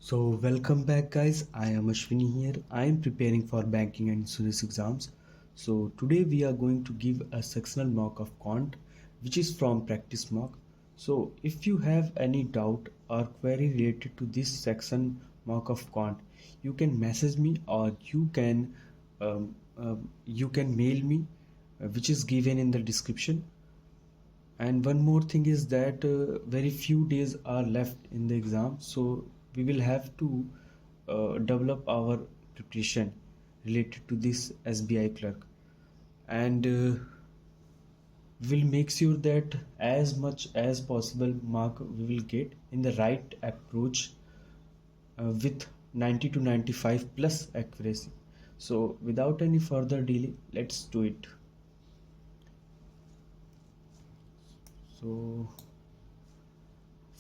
So welcome back guys, I am Ashwini here. I am preparing for banking and insurance exams. So today we are going to give a sectional mock of quant which is from practice mock. So if you have any doubt or query related to this section mock of quant, you can message me or you can mail me, which is given in the description. And one more thing is that very few days are left in the exam, so we will have to develop our preparation related to this SBI clerk, and we'll make sure that as much as possible mark we will get in the right approach with 90 to 95 plus accuracy. So without any further delay, let's do it. So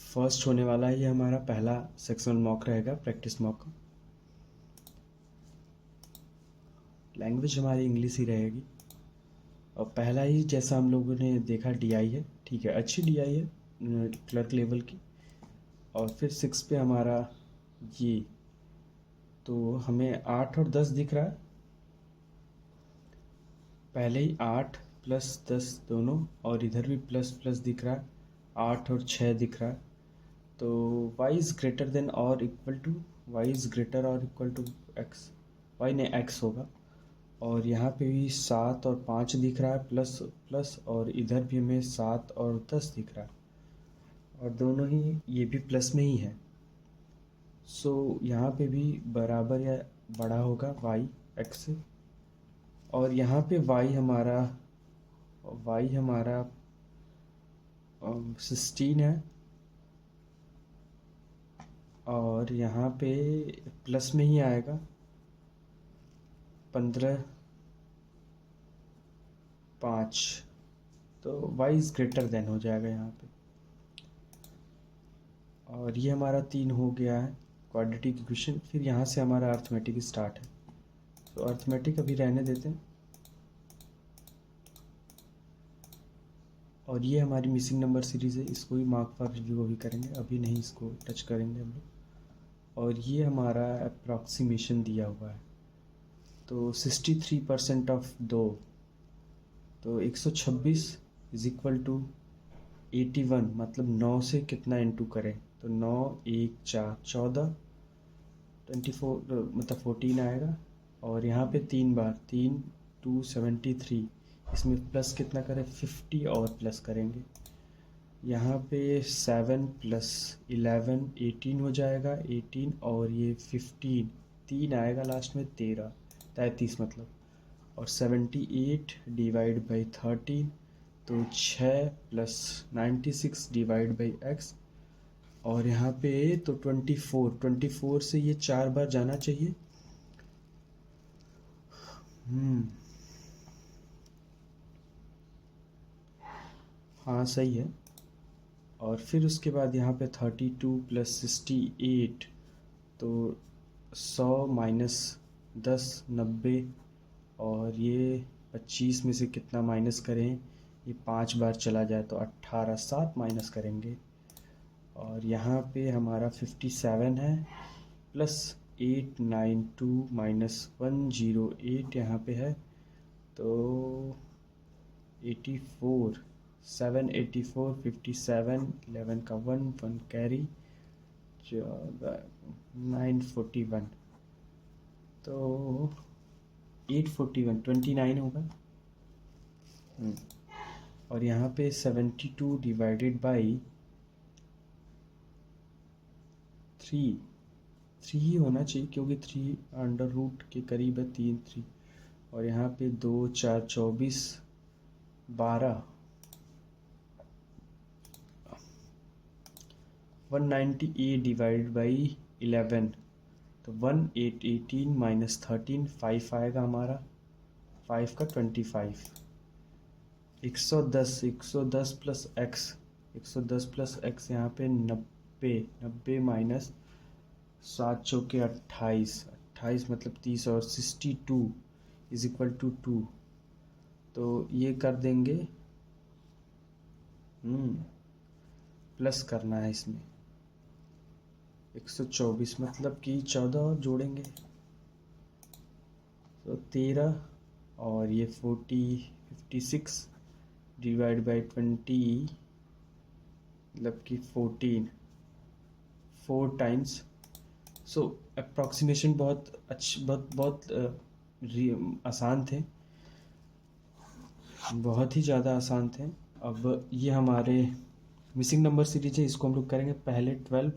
first होने वाला है, ये हमारा पहला sectional mock रहेगा, practice mock का। Language हमारी English ही रहेगी और पहला ही जैसा हम लोगों ने देखा डीआई है, ठीक है, अच्छी डीआई है क्लर्क लेवल की। और फिर 6 पे हमारा ये, तो हमें 8 और 10 दिख रहा है, पहले ही 8 प्लस 10 दोनों, और इधर भी प्लस प्लस दिख रहा है, 8 और 6 दिख रहा है। तो y इज़ ग्रेटर देन और equal to, y is greater और इक्वल टू x, y ने x होगा। और यहाँ पे भी 7 और 5 दिख रहा है प्लस प्लस, और इधर भी हमें 7 और 10 दिख रहा है, और दोनों ही ये भी प्लस में ही है। सो यहाँ पे भी बराबर या बड़ा होगा y x से। और यहाँ पे y हमारा 16 है, और यहाँ पे प्लस में ही आएगा 15 5, तो y इज़ ग्रेटर देन हो जाएगा यहाँ पे। और ये हमारा 3 हो गया है क्वाड्रेटिक इक्वेशन। फिर यहाँ से हमारा अर्थमेटिक स्टार्ट है, तो अर्थमेटिक अभी रहने देते हैं। और ये हमारी मिसिंग नंबर सीरीज़ है, इसको भी मार्क फॉर रिव्यू अभी करेंगे, अभी नहीं इसको टच करेंगे हम लोग। और ये हमारा अप्रॉक्सीमेशन दिया हुआ है, तो 63% ऑफ 2, तो 126 इज इक्वल टू 81, मतलब 9 से कितना इंटू करें, तो 9 1 4 14, 24 मतलब 14 आएगा। और यहाँ पे 3 बार 3 2 73, इसमें प्लस कितना करें, 50 और प्लस करेंगे। यहाँ पे 7 प्लस 11 18 हो जाएगा, 18 और ये 15, 3 आएगा लास्ट में, 13 33 मतलब। और 78 डिवाइड बाई 13, तो 6 प्लस 96 डिवाइड बाई x। और यहाँ पे तो 24 से ये 4 बार जाना चाहिए। हाँ सही है। और फिर उसके बाद यहाँ पे 32 प्लस 68, तो 100 माइनस 10 90, और ये 25 में से कितना माइनस करें, ये 5 बार चला जाए तो 18, 7 माइनस करेंगे। और यहाँ पे हमारा 57 है, प्लस 892 माइनस 108 यहाँ पे है, तो 84 7 84 57 11 का 1 कैरी 941, तो 841 29 होगा। और यहाँ पे 72 डिवाइडेड बाई 3 ही होना चाहिए, क्योंकि 3 अंडर रूट के करीब है, 3 और यहाँ पे 2 4 24 12, 198 डिवाइड बाई 11, तो 18 माइनस 13 5 आएगा हमारा, 5 का 25, 110 प्लस x, 110 प्लस x यहाँ पे 90 माइनस 7 चौके 28 मतलब 30, और 62 इज इक्वल टू 2, तो ये कर देंगे, प्लस करना है इसमें, 124 मतलब कि 14 और जोड़ेंगे तो 13, और ये 56 डिवाइड बाई 20 मतलब कि 14, 4 टाइम्स। सो अप्रॉक्सीमेशन बहुत अच्छी, आसान थे, बहुत ही ज़्यादा आसान थे। अब ये हमारे मिसिंग नंबर सीरीज है, इसको हम लोग करेंगे पहले 12,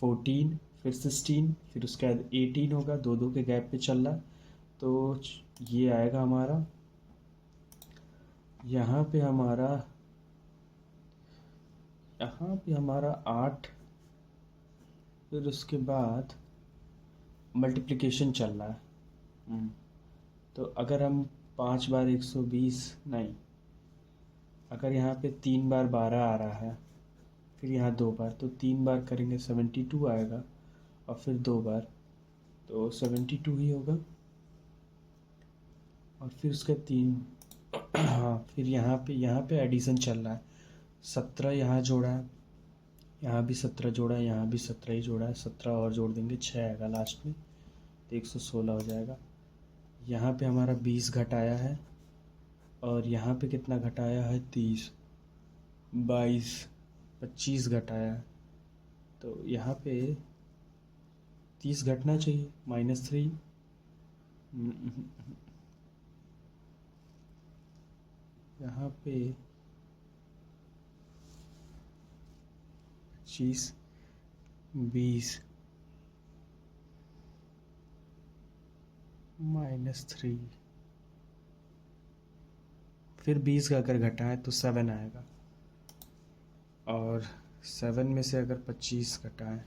14, फिर 16, फिर उसके बाद 18 होगा, दो दो के गैप पे चल रहा। तो ये आएगा हमारा, यहाँ पे हमारा 8, फिर उसके बाद मल्टीप्लिकेशन चल रहा है। तो अगर हम 5 बार 120 नहीं, अगर यहाँ पे 3 बार 12 आ रहा है, फिर यहाँ 2 बार, तो 3 बार करेंगे 72 आएगा, और फिर 2 बार तो 72 ही होगा। और फिर उसका 3 हाँ, फिर यहाँ पे एडिशन चल रहा है। 17 यहाँ जोड़ा है, यहाँ भी 17 जोड़ा है, यहाँ भी 17 ही जोड़ा है, 17 और जोड़ देंगे 6 आएगा लास्ट में, तो 116 हो जाएगा। यहाँ पे हमारा 20 घटाया है, और यहाँ पे कितना घटाया है, 30, 22, 25 घटाया है, तो यहाँ पे 30 घटना चाहिए, -3। यहाँ पे 25, 20 -3, फिर 20 का अगर घटा है तो 7 आएगा, और 7 में से अगर 25 घटा है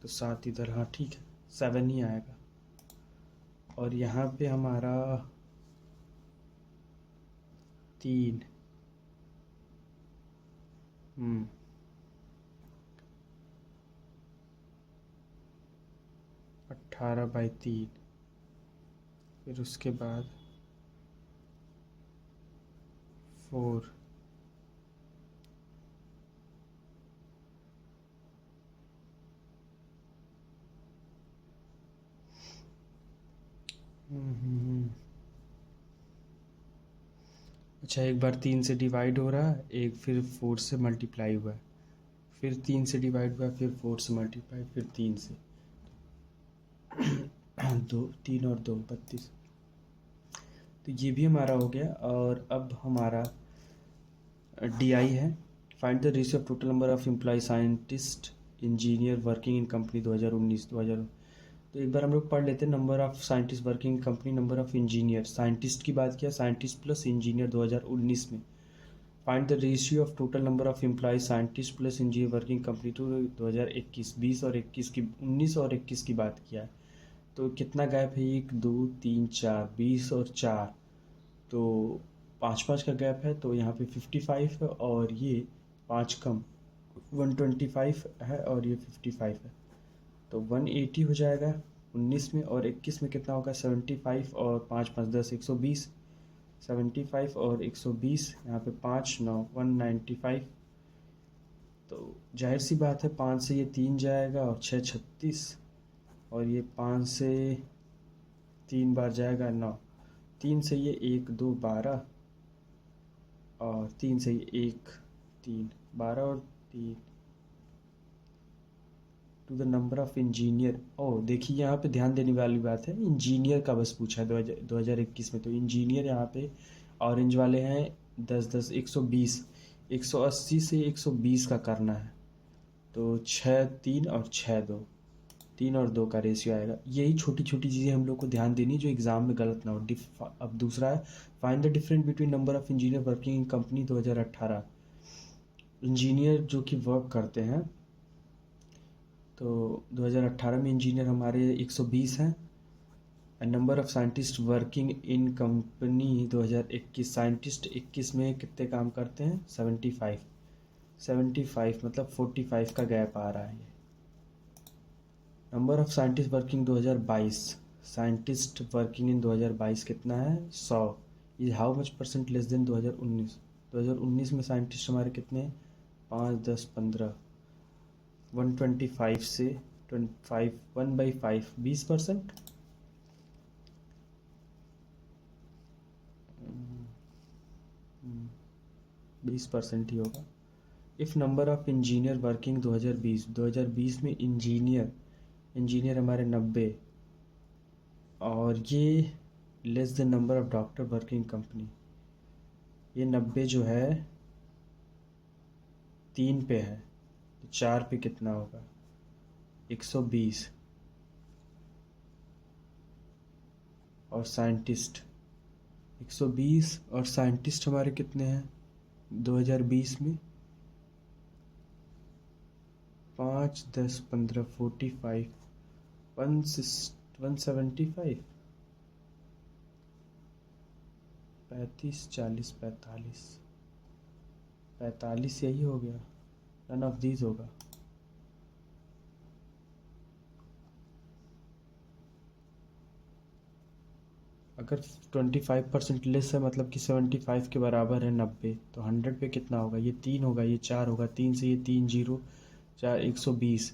तो 7 इधर, हाँ ठीक है, 7 ही आएगा। और यहाँ पे हमारा 3, 18/3, फिर उसके बाद 4, अच्छा, एक बार 3 से डिवाइड हो रहा है, एक फिर 4 से मल्टीप्लाई हुआ है, फिर 3 से डिवाइड हुआ है, फिर 4 से मल्टीप्लाई, फिर 3 से 2, 3 और 2 32। तो ये भी हमारा हो गया। और अब हमारा DI है, find the ratio of total number of employ scientist engineer working in company 2019-2000। तो एक बार हम लोग पढ़ लेते हैं, number of scientist working in company, number of engineer, scientist की बात किया, साइंटिस्ट प्लस इंजीनियर 2019 में। Find the ratio of total number of employ scientist plus engineer working company to 2021, 20 और 21 की, 19 और 21 की बात किया है। तो कितना गैप है, 1 2 3 4, 20 और 4, तो 5-5 का गैप है, तो यहाँ पे 55 है, और ये 5 कम 125 है, और ये 55 है, तो 180 हो जाएगा 19 में। और 21 में कितना होगा, 75, और 5 5 10 120, 75 और 120, यहाँ पे 5 9 195। तो जाहिर सी बात है, 5 से ये 3 जाएगा, और 6 36, और ये 5 से 3 बार जाएगा 9, 3 से ये 1 2 12, और 3 से ये 1 3 12, और 3 to the number of engineer. ओ देखिए, यहाँ पे ध्यान देने वाली बात है, इंजीनियर का बस पूछा है 2021 में, तो इंजीनियर यहाँ पे ऑरेंज वाले हैं 10 10 120, 180 से 120 का करना है, तो 6 3 और 6 2, 3 और 2 का रेशियो आएगा। यही छोटी छोटी चीज़ें हम लोग को ध्यान देनी, जो एग्जाम में गलत ना हो। अब दूसरा है, find the difference between number of engineer working in company 2018। Engineer जो कि वर्क करते हैं, तो 2018 में इंजीनियर हमारे 120 हैं, and number of scientist working in company 2021, scientist 21 में कितने काम करते हैं, 75, 75 मतलब 45 का गैप आ रहा है। Number of scientist working 2022, scientist working इन 2022 कितना है, 100। ये how much percent less than 2019। 2019 में साइंटिस्ट हमारे कितने हैं, 5 10 15, 125 से 25 1/5 20%। 20% ही होगा। If number of engineer working 2020 में इंजीनियर हमारे 90, और ये less the number of doctor working company, ये 90 जो है 3 पे है, तो 4 पे कितना होगा? 120। और साइंटिस्ट 120, और साइंटिस्ट हमारे कितने हैं 2020 में? 5 10 15 45 175, 35 40 45 यही हो गया। नन ऑफ दीज होगा। अगर 25% लेस है, मतलब कि 75 के बराबर है 90, तो 100 पे कितना होगा? ये 3 होगा, ये 4 होगा, 3 से ये 3 जीरो 4 120।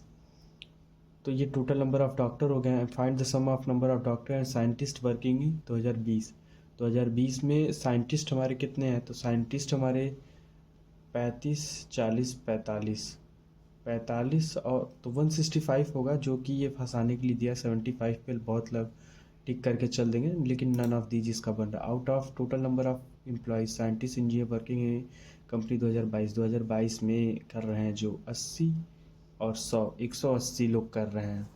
तो ये टोटल नंबर ऑफ डॉक्टर हो गए हैं। Find the sum of number of doctor and scientist working in 2020 में साइंटिस्ट हमारे कितने हैं? तो साइंटिस्ट हमारे 35 40 45, और तो 165 होगा, जो कि ये फंसाने के लिए दिया। 75 पे बहुत लोग टिक करके चल देंगे, लेकिन नन ऑफ दीज इसका बन रहा। Out of total number of employees scientist engineer working in company 2022 में कर रहे हैं जो 80 और 180 लोग कर रहे हैं।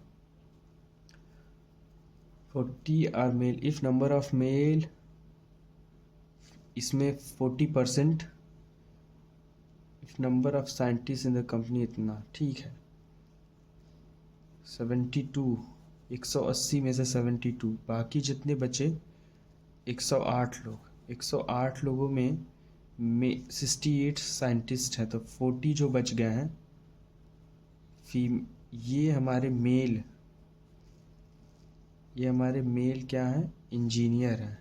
40 are male. If number of male, इसमें 40%। If number of scientist in the company इतना, ठीक है। 72, 180 में से 72, बाकी जितने बचे 108 लोग। 108 लोगों में 68 साइंटिस्ट हैं, तो 40 जो बच गए हैं ये हमारे मेल क्या है? इंजीनियर हैं।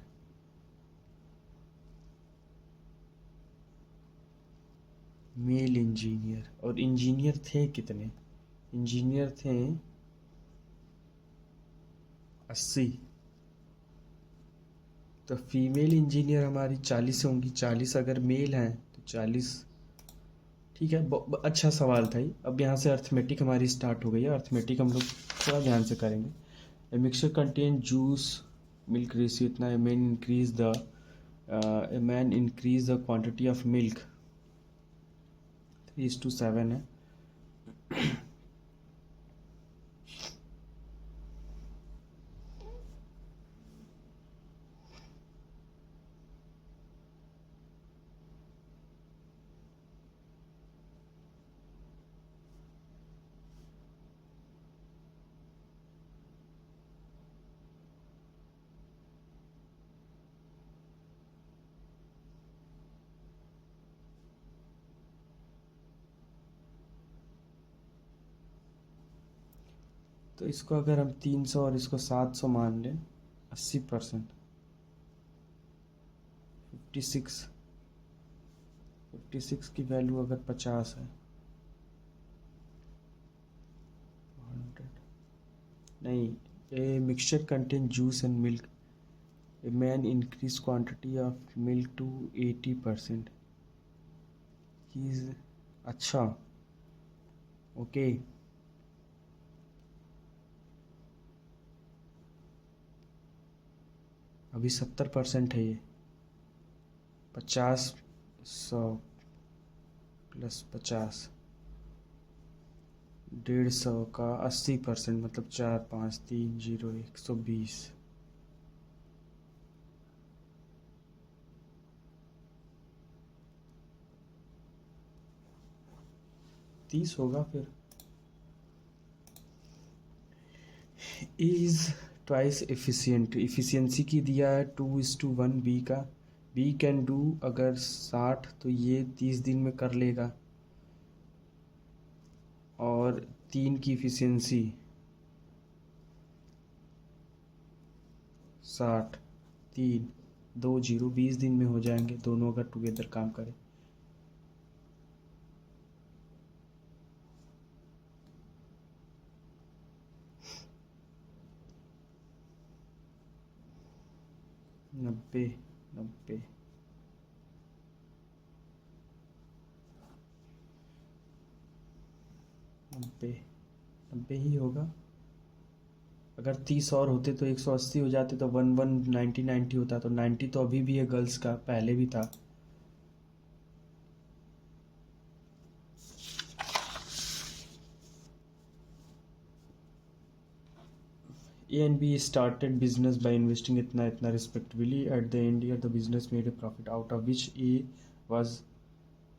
Mail engineer. और इंजीनियर थे कितने? इंजीनियर थे 80। तो फीमेल इंजीनियर हमारी 40 होंगी। 40 अगर मेल हैं तो 40, ठीक है। अच्छा सवाल था ये। अब यहाँ से अर्थमेटिक हमारी स्टार्ट हो गई है। अर्थमेटिक हम लोग थोड़ा ध्यान से करेंगे। A mixture contain juice milk ratio इतना। A man increase the quantity of milk 3:7 है। तो इसको अगर हम 300 और इसको 700 मान लें, 80%, 56 की वैल्यू अगर 50 है, 100 नहीं। A mixture contain juice and milk. A man increase quantity of milk to 80%। अच्छा, ओके। अभी 70% है ये। 50 100 प्लस 50, 150 का 80%, मतलब 4 5 3 0 120। 30 होगा फिर। Is twice efficient. इफ़िशियंसी की दिया है 2:1 बी का। बी कैन डू अगर 60, तो ये 30 दिन में कर लेगा। और 3 की इफ़िशियंसी 60, 3 2 0 20 दिन में हो जाएंगे, दोनों अगर टुगेदर काम करें। 90 90 90 90 ही होगा। अगर 30 और होते तो 180 हो जाते, तो 90 होता, तो 90 तो अभी भी है गर्ल्स का, पहले भी था। A and B started business by investing इतना इतना respectively. At the end year, the business made a profit, out of which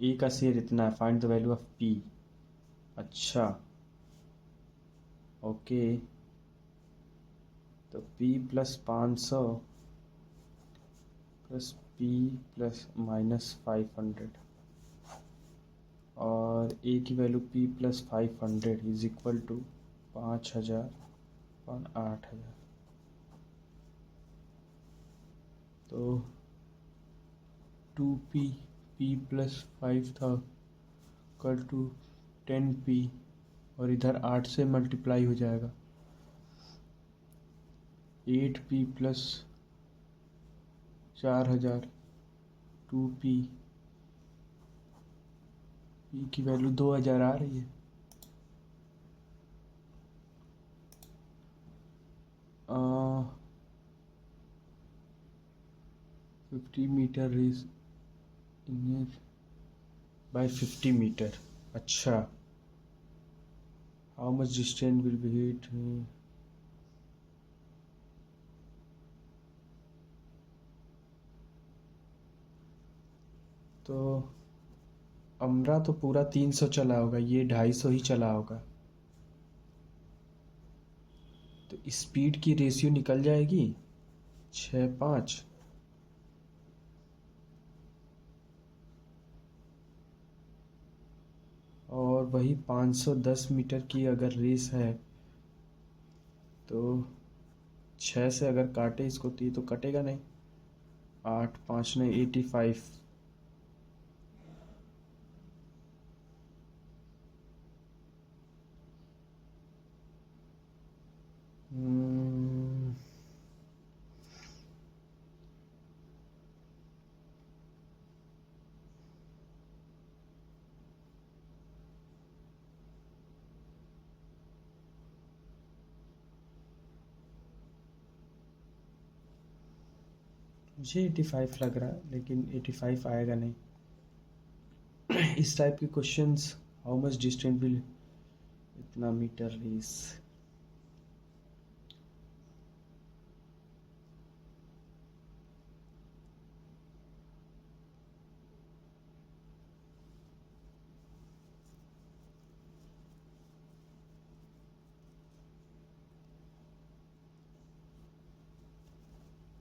A का शेयर इतना है. Find the value of P. अच्छा, ओके, तो P plus 500 plus P plus -500 और A की value P plus 500 is equal to 5000 और 8000। तो 2P P plus 5 था कल टू 10P और इधर 8 से मल्टीप्लाई हो जाएगा, 8P प्लस 4000 2P, P की वैल्यू 2000 आ रही है। 50 मीटर रेस बाय 50 मीटर। अच्छा, how much distance will be hit, तो अमरा तो पूरा 300 चला होगा, ये 250 ही चला होगा, तो स्पीड की रेशियो निकल जाएगी 6:5। और वही 510 मीटर की अगर रेस है तो 6 से अगर काटे इसको तो ये तो कटेगा नहीं, 8 5 नहीं 85। मुझे 85 लग रहा है, लेकिन 85 आएगा नहीं। इस टाइप के questions, how much distance will इतना मीटर रेस,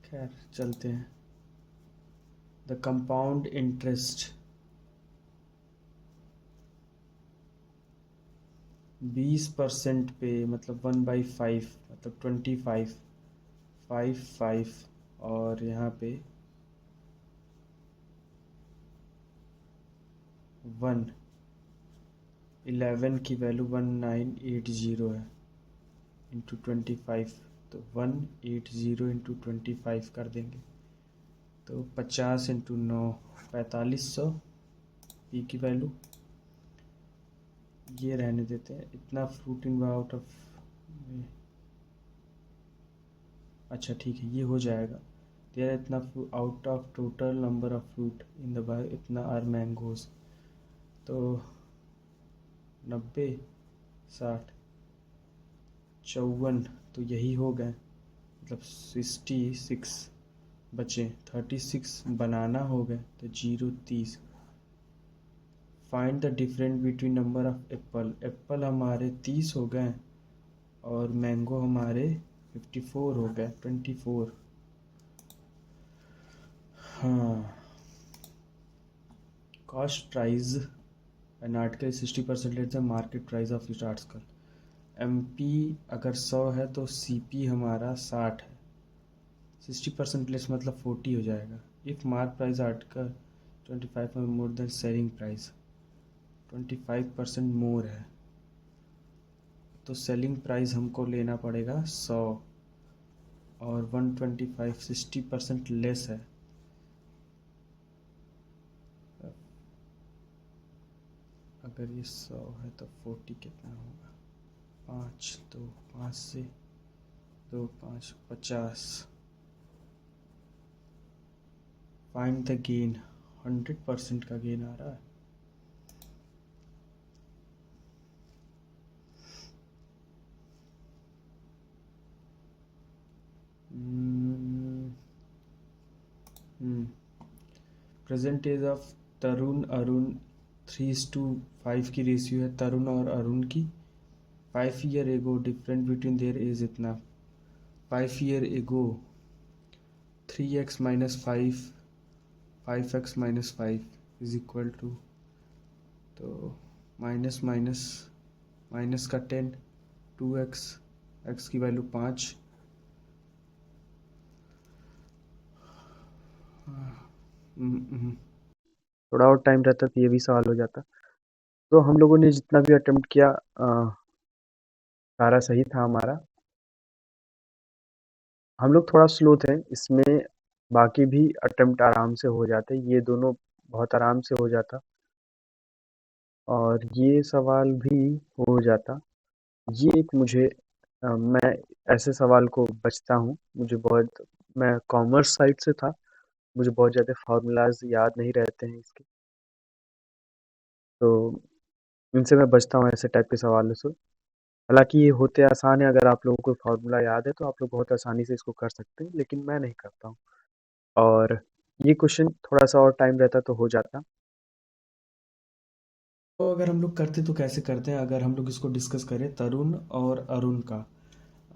खैर चलते हैं। द कंपाउंड इंटरेस्ट 20% पे, मतलब 1/5, मतलब 25 5 5, और यहाँ पे 1 11 की वैल्यू 1980 है इंटू 25, तो 180 इंटू 25 कर देंगे तो 50 इंटू 9 4500 पी की वैल्यू। ये रहने देते हैं, इतना फ्रूट इन आउट ऑफ, अच्छा ठीक है ये हो जाएगा। देयर इतना out of total number of fruit in the bag इतना आर मैंगोज, तो 90 60 54, तो यही हो गए, मतलब 66 बचे, 36 बनाना हो गए, तो 0 30। Find the difference between number of Apple, Apple हमारे 30 हो गए और मैंगो हमारे 54 हो गए, 24। हाँ, cost price an article 60% let the market price of each article. MP अगर 100 है तो CP हमारा 60 है, 60% लेस मतलब 40 हो जाएगा। If mark price article 25 more than selling price, 25% मोर है, तो सेलिंग प्राइस हमको लेना पड़ेगा 100, और 125 60% लेस है। अगर ये 100 है तो 40 कितना होगा? 5 तो 5 से 2 5 50। Find the gain. 100% का गेन आ रहा है। प्रेजेंट एज ऑफ तरुण अरुण 3:5 की रेशियो है तरुण और अरुण की। 5 ईयर एगो डिफरेंस बिटवीन देयर एज इतना। 5 year ago 3x minus 5 5x minus 5 is equal to, तो माइनस माइनस माइनस का 10 2x x की वैल्यू 5। थोड़ा और टाइम रहता तो ये भी सवाल हो जाता। तो हम लोगों ने जितना भी अटेम्प्ट किया सारा सही था हमारा। हम लोग थोड़ा स्लो थे इसमें, बाकी भी अटेम्प्ट आराम से हो जाते, ये दोनों बहुत आराम से हो जाता और ये सवाल भी हो जाता। ये एक मुझे मैं ऐसे सवाल को बचता हूँ, मुझे बहुत, मैं कॉमर्स साइड से था, मुझे बहुत ज़्यादा फार्मूलाज याद नहीं रहते हैं इसके, तो इनसे मैं बचता हूँ ऐसे टाइप के सवालों से। हालांकि ये होते आसान है, अगर आप लोगों को फार्मूला याद है तो आप लोग बहुत आसानी से इसको कर सकते हैं, लेकिन मैं नहीं करता हूँ। और ये क्वेश्चन थोड़ा सा और टाइम रहता तो हो जाता। तो अगर हम लोग करते तो कैसे करते हैं, अगर हम लोग इसको डिस्कस करें तरुण और अरुण का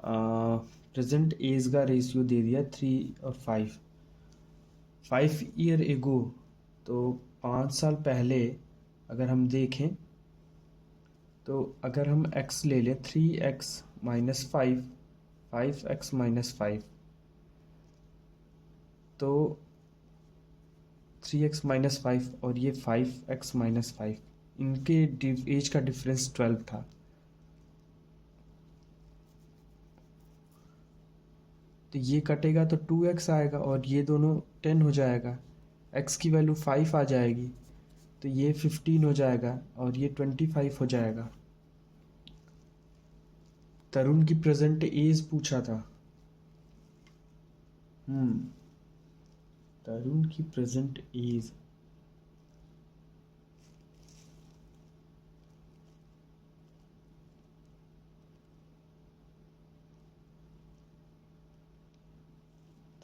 प्रेजेंट एज का रेशियो दे दिया 3 और 5। 5 ईयर एगो, तो 5 साल पहले अगर हम देखें तो अगर हम x ले लें 3x माइनस 5 5x माइनस 5, तो 3x माइनस 5 और ये 5x माइनस 5, इनके एज का डिफरेंस 12 था। तो ये कटेगा तो 2x आएगा और ये दोनों 10 हो जाएगा, x की वैल्यू 5 आ जाएगी, तो ये 15 हो जाएगा और ये 25 हो जाएगा। तरुण की प्रेजेंट एज पूछा था। तरुण की प्रेजेंट एज,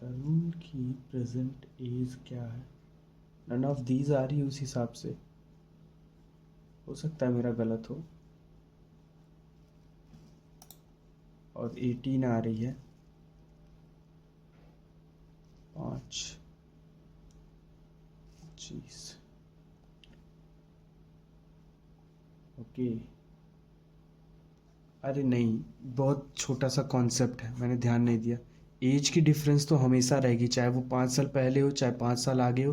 तरुण की प्रेजेंट एज क्या है? नन ऑफ दीज आ रही है उस हिसाब से, हो सकता है मेरा गलत हो। और 18 आ रही है 5 25। ओके, अरे नहीं, बहुत छोटा सा कॉन्सेप्ट है, मैंने ध्यान नहीं दिया। एज की डिफरेंस तो हमेशा रहेगी, चाहे वो 5 साल पहले हो चाहे 5 साल आगे हो,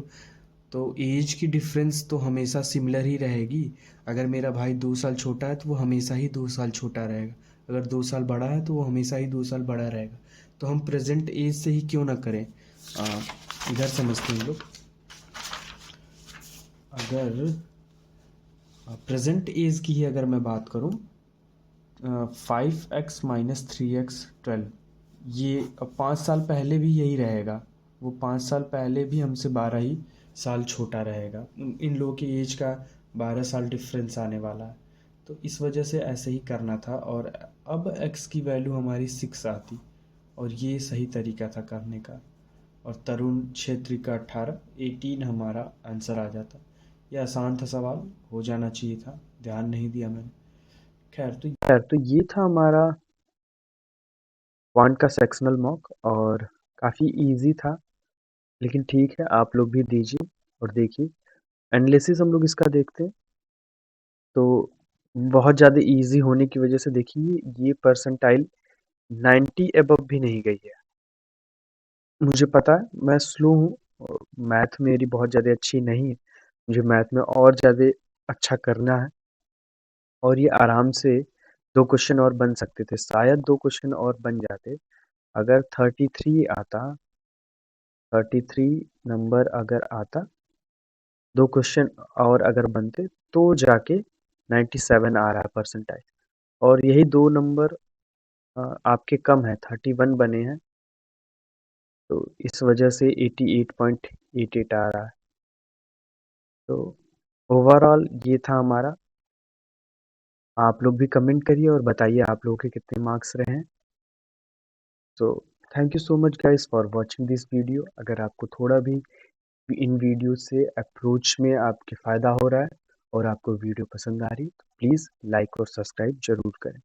तो एज की डिफरेंस तो हमेशा सिमिलर ही रहेगी। अगर मेरा भाई 2 साल छोटा है तो वो हमेशा ही 2 साल छोटा रहेगा, अगर 2 साल बड़ा है तो वो हमेशा ही 2 साल बड़ा रहेगा। तो हम प्रेजेंट एज से ही क्यों ना करें, इधर समझते हैं हम लोग। अगर प्रेजेंट एज की ही अगर मैं बात करूं, 5x माइनस 3x 12, ये अब 5 साल पहले भी यही रहेगा, वो 5 साल पहले भी हमसे 12 ही साल छोटा रहेगा, इन लोगों की एज का 12 साल डिफरेंस आने वाला है। तो इस वजह से ऐसे ही करना था, और अब x की वैल्यू हमारी 6 आती, और ये सही तरीका था करने का। और तरुण क्षेत्री का 18 हमारा आंसर आ जाता। यह आसान था सवाल, हो जाना चाहिए था, ध्यान नहीं दिया मैंने। खैर तो ये था हमारा क्वांट का सेक्शनल मॉक, और काफ़ी इजी था, लेकिन ठीक है, आप लोग भी दीजिए और देखिए। एनालिसिस हम लोग इसका देखते हैं, तो बहुत ज़्यादा इजी होने की वजह से देखिए ये परसेंटाइल 90 एबव भी नहीं गई है। मुझे पता है मैं स्लो हूँ, मैथ मेरी बहुत ज़्यादा अच्छी नहीं है, मुझे मैथ में और ज़्यादा अच्छा करना है, और ये आराम से 2 क्वेश्चन और बन सकते थे, शायद 2 क्वेश्चन और बन जाते अगर 33 आता, 33 नंबर अगर आता, 2 क्वेश्चन और अगर बनते तो जाके 97 आ रहा है परसेंटाइल, और यही 2 नंबर आपके कम है, 31 बने हैं, तो इस वजह से 88.88 आ रहा है। तो ओवरऑल ये था हमारा। आप लोग भी कमेंट करिए और बताइए आप लोगों के कितने मार्क्स रहे हैं। So thank you so much guys for watching this video. अगर आपको थोड़ा भी इन वीडियो से अप्रोच में आपके फ़ायदा हो रहा है और आपको वीडियो पसंद आ रही है तो प्लीज़ लाइक और सब्सक्राइब ज़रूर करें।